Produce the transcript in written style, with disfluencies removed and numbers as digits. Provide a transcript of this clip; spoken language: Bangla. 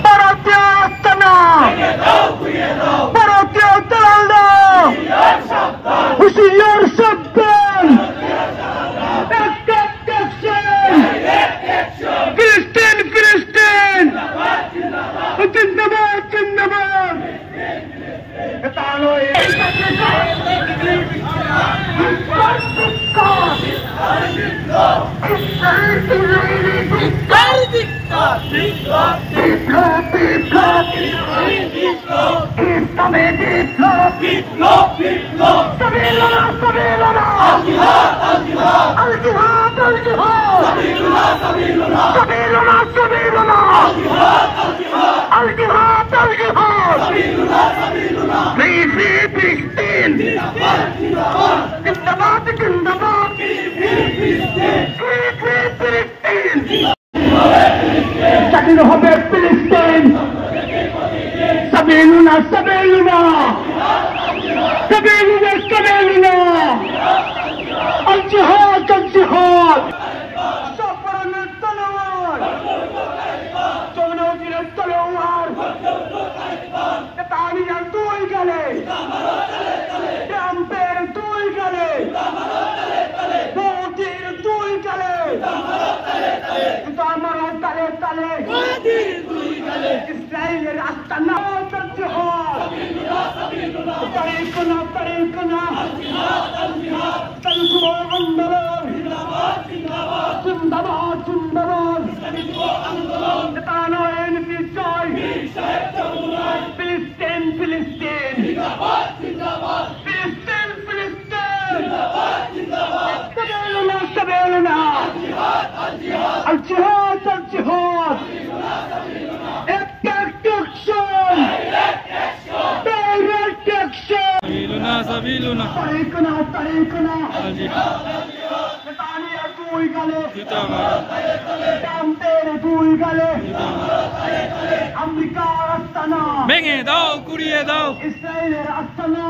ভারতীয় আস্তানা, ভারতীয় দালালরা হুঁশিয়ার সাবধান। ফিলিস্তিন ফিলিস্তিন জিন্দাবাদ জিন্দাবাদ। স্বাধীন হবে ফিলিস্তিন। সাবিলুনা সাবিলুনা সাবিলুনা সাবিলুনা আল জিহাদ আল জিহাদ। সফরের তলোয়ার, চৌনজির তলোয়ার, তালিয়ার দুই গালে, ট্রাম্পের দুই গালে, মোদির দুই গালে, কিন্তু আমারও তালে তালে ইসরায়েলের আস্তানা طريقنا طريقنا تنصر আন্দোলন জিন্দাবাদ জিন্দাবাদ। তানয়েন বিজয় ফিলিস্তিন ফিলিস্তিন ফিলিস্তিন ফিলিস্তিন সাবেলুনা সাবেলুনা আল জিহাদ আল জিহাদ। সাবিলুনা طريقنا طريقنا আল জিহাদ। নেতানিয়ার দুই গালে, জিন্দাবাদ ট্রাম্পের দুই গালে, আমেরিকার আস্তানা, ভেঙে দাও, গুড়িয়ে দাও। ইসরায়েলের আস্তানা।